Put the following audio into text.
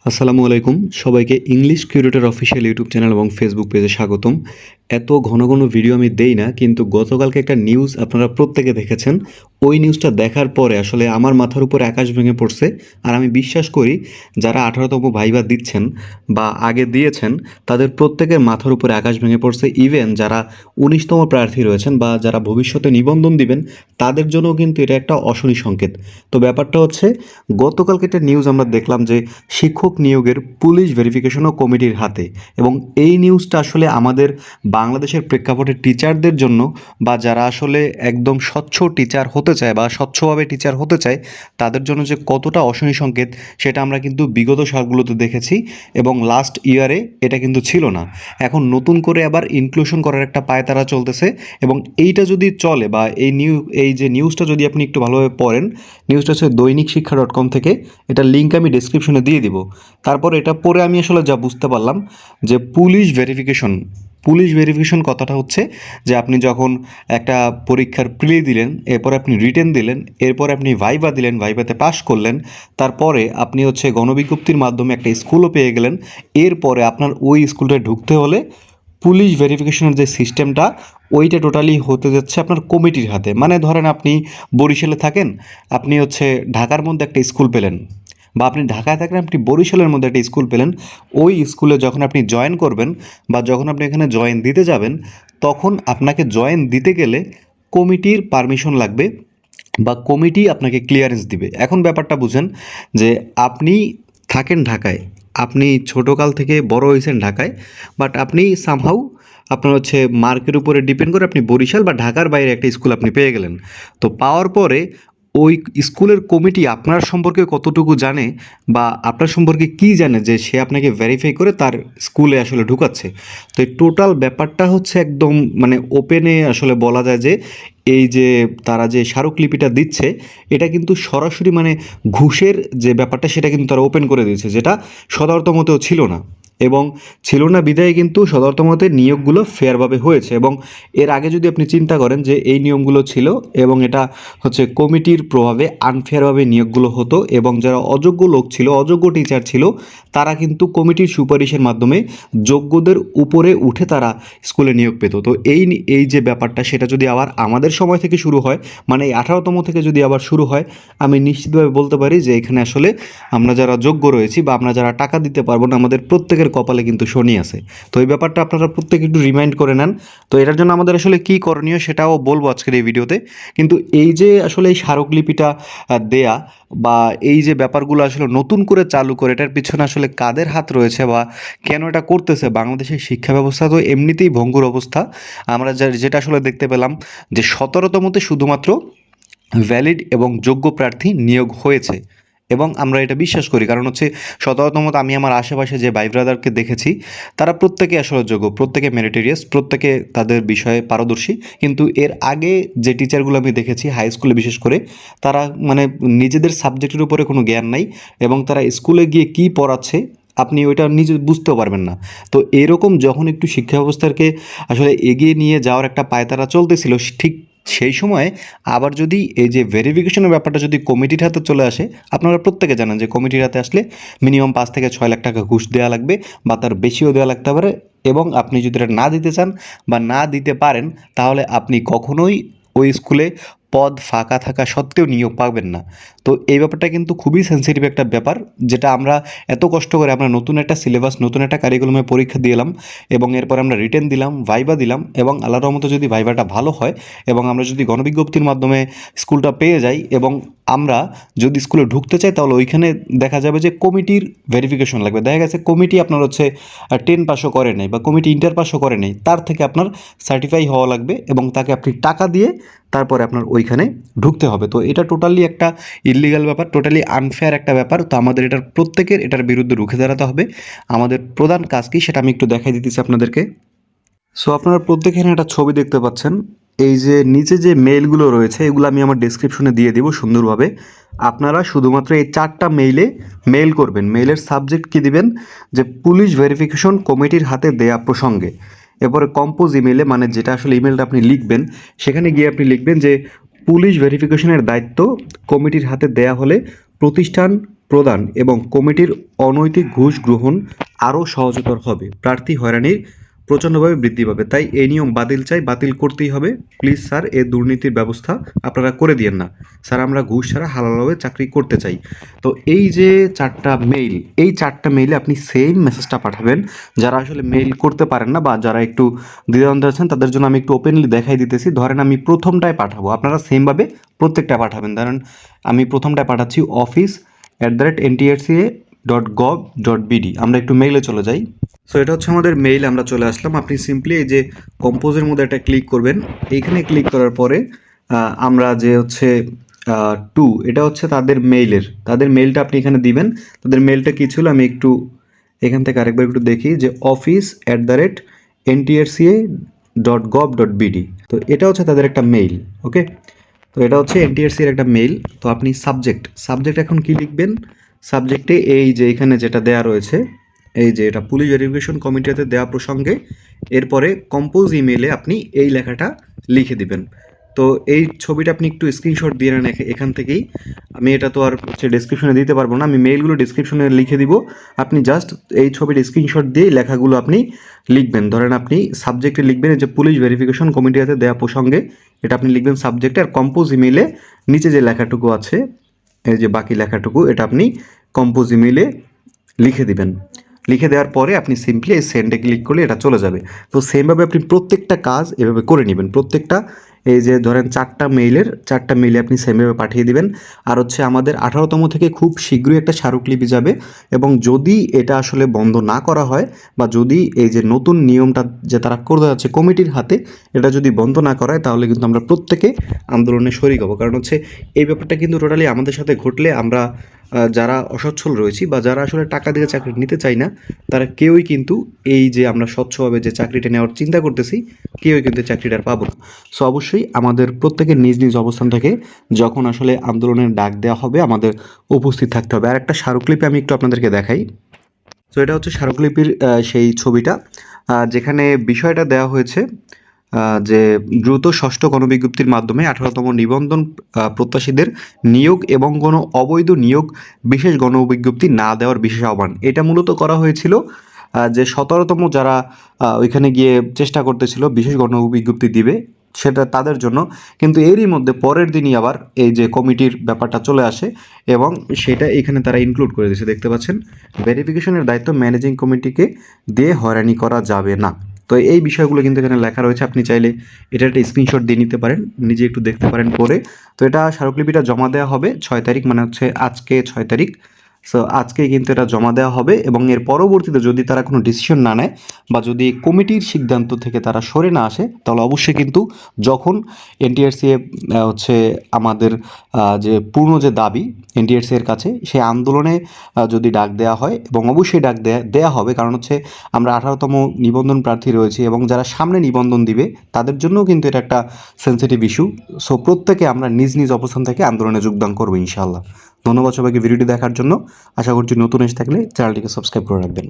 আসসালামু আলাইকুম সবাইকে English curator official YouTube channel এবং ফেসবুক পেজে স্বাগতম। এত ঘন ঘন ভিডিও আমি দেই না, কিন্তু গতকালকে একটা নিউজ আপনারা প্রত্যেকে দেখেছেন। ওই নিউজটা দেখার পরে আসলে আমার মাথার উপর আকাশ ভেঙে পড়ছে। আর আমি বিশ্বাস করি যারা 18তম ভাইবা দিচ্ছেন বা আগে দিয়েছেন তাদের প্রত্যেকের মাথার উপরে আকাশ ভেঙে পড়ছে। ইভেন যারা 19তম প্রার্থী রয়েছেন বা যারা ভবিষ্যতে নিবন্ধন দিবেন তাদের জন্যও কিন্তু এটা একটা অশনি সংকেত। তো ব্যাপারটা হচ্ছে, গতকালকে একটা নিউজ আমরা দেখলাম যে শিক্ষক নিয়োগের পুলিশ ভেরিফিকেশনও কমিটির হাতে। এবং এই নিউজটা আসলে আমাদের বাংলাদেশের প্রেক্ষাপটে টিচারদের জন্য বা যারা আসলে একদম স্বচ্ছ টিচার হতে চায় বা স্বচ্ছভাবে টিচার হতে চায় তাদের জন্য যে কতটা অশনি সংকেত সেটা আমরা কিন্তু বিগত সালগুলোতে দেখেছি এবং লাস্ট ইয়ারে এটা কিন্তু ছিল না। এখন নতুন করে আবার ইনক্লুশন করার একটা পায়তারা চলতেছে এবং এইটা যদি চলে বা এই যে নিউজটা যদি আপনি একটু ভালোভাবে পড়েন, নিউজটা হচ্ছে দৈনিক শিক্ষা .com থেকে। এটার লিঙ্ক আমি ডেসক্রিপশনে দিয়ে দিব। তারপর এটা পরে আমি আসলে যা বুঝতে পারলাম যে পুলিশ ভেরিফিকেশন কথাটা হচ্ছে যে আপনি যখন একটা পরীক্ষার প্রিলি দিলেন, এরপর আপনি রিটেন দিলেন, এরপর আপনি ভাইভা দিলেন, ভাইভাতে পাশ করলেন, তারপরে আপনি হচ্ছে গণবিজ্ঞপ্তির মাধ্যমে একটা স্কুলও পেয়ে গেলেন। এরপরে আপনার ওই স্কুলটায় ঢুকতে হলে পুলিশ ভেরিফিকেশনের যে সিস্টেমটা ওইটা টোটালি হতে যাচ্ছে আপনার কমিটির হাতে। মানে ধরেন আপনি বরিশালে থাকেন, আপনি হচ্ছে ঢাকার মধ্যে একটা স্কুল পেলেন, বা আপনি ঢাকায় থাকেন আপনি বরিশালের মধ্যে একটা স্কুল পেলেন। ওই স্কুলে যখন আপনি জয়েন করবেন বা যখন আপনি এখানে জয়েন দিতে যাবেন, তখন আপনাকে জয়েন দিতে গেলে কমিটির পারমিশন লাগবে বা কমিটি আপনাকে ক্লিয়ারেন্স দিবে। এখন ব্যাপারটা বুঝেন যে আপনি থাকেন ঢাকায়, আপনি ছোটোকাল থেকে বড় হয়েছেন ঢাকায়, বাট আপনি সামহাউ আপনার হচ্ছে মার্কের উপরে ডিপেন্ড করে আপনি বরিশাল বা ঢাকার বাইরে একটা স্কুল আপনি পেয়ে গেলেন। তো পাওয়ার পরে ওই স্কুলের কমিটি আপনার সম্পর্কে কতটুকু জানে বা আপনার সম্পর্কে কি জানে যে সে আপনাকে ভেরিফাই করে তার স্কুলে আসলে ঢুকাচ্ছে। তো এই টোটাল ব্যাপারটা হচ্ছে একদম মানে ওপেনে আসলে বলা যায় যে এই যে তারা যে স্মারকলিপিটা দিচ্ছে এটা কিন্তু সরাসরি মানে ঘুষের যে ব্যাপারটা সেটা কিন্তু তারা ওপেন করে দিয়েছে, যেটা সাধারণত মতেও ছিল না। এবং ছিল না বিধায় কিন্তু সাধারণত মতে নিয়োগগুলো ফেয়ারভাবে হয়েছে। এবং এর আগে যদি আপনি চিন্তা করেন যে এই নিয়মগুলো ছিল এবং এটা হচ্ছে কমিটির প্রভাবে আনফেয়ারভাবে নিয়োগগুলো হতো এবং যারা অযোগ্য লোক ছিল, অযোগ্য টিচার ছিল, তারা কিন্তু কমিটির সুপারিশের মাধ্যমে যোগ্যদের উপরে উঠে তারা স্কুলে নিয়োগ পেত। তো এই যে ব্যাপারটা সেটা যদি আবার আমাদের সময় থেকে শুরু হয়, মানে এই 18তম থেকে যদি আবার শুরু হয়, আমি নিশ্চিতভাবে বলতে পারি যে এখানে আসলে আমরা যারা যোগ্য রয়েছি বা আমরা যারা টাকা দিতে পারবো না, আমাদের প্রত্যেকের কপালে কিন্তু শনি আছে। তো এই ব্যাপারটা আপনারা প্রত্যেকে একটু রিমাইন্ড করে নেন। তো এটার জন্য আমাদের আসলে কী করণীয় সেটাও বলবো আজকের এই ভিডিওতে। কিন্তু এই যে আসলে এই স্মারকলিপিটা দেয়া বা এই যে ব্যাপারগুলো আসলে নতুন করে চালু করে এটার পিছনে আসলে কাদের হাত রয়েছে বা কেন এটা করতেছে, বাংলাদেশের শিক্ষা ব্যবস্থা তো এমনিতেই ভঙ্গুর অবস্থা। আমরা যেটা আসলে দেখতে পেলাম যে 17তমতে শুধুমাত্র ভ্যালিড এবং যোগ্য প্রার্থী নিয়োগ হয়েছে। এবং আমরা এটা বিশ্বাস করি, কারণ হচ্ছে 17তমতে আমি আমার আশেপাশে যে ভাই ব্রাদারকে দেখেছি তারা প্রত্যেকে আসলে যোগ্য, প্রত্যেকে মেরিটেরিয়াস, প্রত্যেকে তাদের বিষয়ে পারদর্শী। কিন্তু এর আগে যে টিচারগুলো আমি দেখেছি হাই স্কুলে বিশেষ করে, তারা মানে নিজেদের সাবজেক্টের উপরে কোনো জ্ঞান নাই এবং তারা স্কুলে গিয়ে কী পড়াচ্ছে আপনি ওইটা নিজে বুঝতেও পারবেন না। তো এরকম যখন একটু শিক্ষা ব্যবস্থাকে আসলে এগিয়ে নিয়ে যাওয়ার একটা পায়তারা চলতেছিল, ঠিক সেই সময়ে আবার যদি এই যে ভেরিফিকেশনের ব্যাপারটা যদি কমিটির হাতে চলে আসে, আপনারা প্রত্যেকে জানেন যে কমিটির হাতে আসলে মিনিমাম 5 থেকে 6 লাখ টাকা ঘুষ দেওয়া লাগবে বা তার বেশিও দেওয়া লাগতে পারে। এবং আপনি যদি এটা না দিতে চান বা না দিতে পারেন, তাহলে আপনি কখনোই ওই স্কুলে পদ ফাঁকা থাকা সত্ত্বেও নিয়োগ পাবেন না। তো এই ব্যাপারটা কিন্তু খুবই সেন্সিটিভ একটা ব্যাপার, যেটা আমরা এত কষ্ট করে আমরা নতুন একটা সিলেবাস, নতুন একটা কারিকুলামে পরীক্ষা দিলাম এবং এরপর আমরা রিটেন দিলাম, ভাইবা দিলাম, এবং আল্লাহর রহমতে যদি ভাইবাটা ভালো হয় এবং আমরা যদি গণবিজ্ঞপ্তির মাধ্যমে স্কুলটা পেয়ে যাই এবং আমরা যদি স্কুলে ঢুকতে চাই, তাহলে ওইখানে দেখা যাবে যে কমিটির ভেরিফিকেশন লাগবে। দেখা গেছে কমিটি আপনার হচ্ছে 10 পাসও করে নাই বা কমিটি ইন্টার পাসও করে নাই, তার থেকে আপনার সার্টিফাই হওয়া লাগবে এবং তাকে আপনি টাকা দিয়ে তারপরে আপনার ওইখানে ঢুকতে হবে। তো এটা টোটালি একটা ইললিগাল ব্যাপার, টোটালি আনফেয়ার একটা ব্যাপার। তো আমাদের এটার প্রত্যেকের এটার বিরুদ্ধে রুখে দাঁড়াতে হবে। আমাদের প্রধান কাজ কি সেটা আমি একটু দেখাই দিতেছি আপনাদেরকে। সো আপনারা প্রত্যেকে এখানে একটা ছবি দেখতে পাচ্ছেন। এই যে নিচে যে মেইলগুলো রয়েছে এগুলো আমি আমার ডেসক্রিপশনে দিয়ে দিব সুন্দরভাবে। আপনারা শুধুমাত্র এই 4টা মেইলে মেইল করবেন। মেইলের সাবজেক্ট কি দিবেন, যে পুলিশ ভেরিফিকেশন কমিটির হাতে দেয়া প্রসঙ্গে। এরপরে কম্পোজ ইমেইলে, মানে যেটা আসলে ইমেলটা আপনি লিখবেন সেখানে গিয়ে আপনি লিখবেন যে পুলিশ ভেরিফিকেশনের দায়িত্ব কমিটির হাতে দেয়া হলে প্রতিষ্ঠান প্রদান এবং কমিটির অনৈতিক ঘুষ গ্রহণ আরও সহজতর হবে। প্রার্থী হয়রানির প্রচণ্ডভাবে বৃদ্ধি পাবে। তাই এই নিয়ম বাতিল চাই, বাতিল করতেই হবে। প্লিজ স্যার, এই দুর্নীতির ব্যবস্থা আপনারা করে দিয়েন না। স্যার, আমরা ঘুষ ছাড়া হালালভাবে চাকরি করতে চাই। তো এই যে 4টা মেইল, এই 4টা মেইলে আপনি সেম মেসেজটা পাঠাবেন। যারা আসলে মেইল করতে পারেন না বা যারা একটু দ্বিধাদ্বন্দ্বে আছেন তাদের জন্য আমি একটু ওপেনলি দেখাই দিতেছি। ধরেন আমি প্রথমটায় পাঠাবো, আপনারা সেমভাবে প্রত্যেকটা পাঠাবেন। ধরেন আমি প্রথমটায় পাঠাচ্ছি office@ntrca.gov.bd। আমরা একটু মেইলে চলে যাই। সো এটা হচ্ছে আমাদের মেইল, আমরা চলে আসলাম। আপনি সিম্পলি এই যে কম্পোজের মধ্যে একটা ক্লিক করবেন। এইখানে ক্লিক করার পরে আমরা যে হচ্ছে এটা হচ্ছে তাদের মেইলটা আপনি এখানে দিবেন। তাদের মেইলটা কী ছিল আমি একটু এখান থেকে আরেকবার একটু দেখি, যে office@ntrca.gov.bd। তো এটা হচ্ছে তাদের একটা মেইল। ওকে, তো এটা হচ্ছে এনটিআরসির একটা মেইল। তো আপনি সাবজেক্ট এখন কি লিখবেন? সাবজেক্টে এই যে এখানে যেটা দেয়া রয়েছে, এই যে এটা পুলিশ ভেরিফিকেশন কমিটিতে দেওয়া প্রসঙ্গে, এরপরে কম্পোজ ইমেইলে আপনি এই লেখাটা লিখে দিবেন। তো এই ছবিটা আপনি একটু স্ক্রিনশট দিয়ে নেন এখান থেকেই। আমি এটা তো আর হচ্ছে ডেসক্রিপশনে দিতে পারবো না, আমি মেইলগুলো ডেসক্রিপশনে লিখে দিব। আপনি জাস্ট এই ছবির স্ক্রিনশট দিয়ে লেখাগুলো আপনি লিখবেন। ধরেন আপনি সাবজেক্টে লিখবেন এই যে পুলিশ ভেরিফিকেশন কমিটিতে দেওয়া প্রসঙ্গে, এটা আপনি লিখবেন সাবজেক্টে। আর কম্পোজ ইমেইলে নিচে যে লেখাটুকু আছে, এই যে বাকি লেখাটুকু, এটা আপনি কম্পোজ ইমেইলে লিখে দিবেন। লিখে দেওয়ার পরে আপনি সিম্পলি এই সেন্ডে ক্লিক করলে এটা চলে যাবে। তো সেমভাবে আপনি প্রত্যেকটা কাজ এভাবে করে নেবেন। প্রত্যেকটা এই যে ধরেন 4টা মেইলে আপনি সেমভাবে পাঠিয়ে দিবেন। আর হচ্ছে আমাদের 18তম থেকে খুব শীঘ্রই একটা স্মারকলিপি যাবে, এবং যদি এটা আসলে বন্ধ না করা হয় বা যদি এই যে নতুন নিয়মটা যে তারা করে যাচ্ছে কমিটির হাতে, এটা যদি বন্ধ না করা হয়, তাহলে কিন্তু আমরা প্রত্যেকে আন্দোলনে শরিক হব। কারণ হচ্ছে এই ব্যাপারটা কিন্তু টোটালি আমাদের সাথে ঘটলে আমরা যারা অসচ্ছল রয়েছি বা যারা আসলে টাকা দিয়ে চাকরি নিতে চাই না, তারা কেউই কিন্তু এই যে আমরা স্বচ্ছভাবে যে চাকরিটা নেওয়ার চিন্তা করতেছি, কেউই কিন্তু চাকরিটা আর পাবো না। সো অবশ্যই আমাদের প্রত্যেকের নিজ নিজ অবস্থান থেকে যখন আসলে আন্দোলনের ডাক দেওয়া হবে, আমাদের উপস্থিত থাকতে হবে। আর একটা স্মারকলিপি আমি একটু আপনাদেরকে দেখাই। তো এটা হচ্ছে স্মারকলিপির সেই ছবিটা, যেখানে বিষয়টা দেওয়া হয়েছে যে দ্রুত ষষ্ঠ গণবিজ্ঞপ্তির মাধ্যমে 18তম নিবন্ধন প্রত্যাশীদের নিয়োগ এবং কোনো অবৈধ নিয়োগ বিশেষ গণবিজ্ঞপ্তি না দেওয়ার বিশেষ আহ্বান। এটা মূলত করা হয়েছিল যে 17তম যারা ওইখানে গিয়ে চেষ্টা করতেছিল বিশেষ গণবিজ্ঞপ্তি দিবে, সেটা তাদের জন্য। কিন্তু এরই মধ্যে পরের দিনই আবার এই যে কমিটির ব্যাপারটা চলে আসে, এবং সেটা এখানে তারা ইনক্লুড করে দিয়েছে। দেখতে পাচ্ছেন, ভেরিফিকেশনের দায়িত্ব ম্যানেজিং কমিটিকে দিয়ে হয়রানি করা যাবে না। তো এই বিষয়গুলো কিন্তু এখানে লেখা রয়েছে। আপনি চাইলে এটা একটা স্ক্রিনশট দিয়ে নিতে পারেন, নিজে একটু দেখতে পারেন পরে। তো এটা স্মারকলিপিটা জমা দেওয়া হবে 6 তারিখ, মানে হচ্ছে আজকে 6 তারিখ। সো আজকেই কিন্তু এটা জমা দেওয়া হবে, এবং এর পরবর্তীতে যদি তারা কোনো ডিসিশন না নেয় বা যদি কমিটির সিদ্ধান্ত থেকে তারা সরে না আসে, তাহলে অবশ্যই কিন্তু যখন এনটিআরসিএ হচ্ছে আমাদের যে পূর্ণ যে দাবি এনটিআরসি এর কাছে, সেই আন্দোলনে যদি ডাক দেওয়া হয়, এবং অবশ্যই ডাক দেওয়া হবে, কারণ হচ্ছে আমরা 18তম নিবন্ধন প্রার্থী রয়েছি, এবং যারা সামনে নিবন্ধন দিবে তাদের জন্যও কিন্তু এটা একটা সেন্সিটিভ ইস্যু। সো প্রত্যেকে আমরা নিজ নিজ অবস্থান থেকে আন্দোলনে যোগদান করবো ইনশাআল্লাহ। ধন্যবাদ সবাইকে ভিডিওটি দেখার জন্য। আশা করছি নতুন এসে থাকলে চ্যানেলটিকে সাবস্ক্রাইব করে রাখবেন।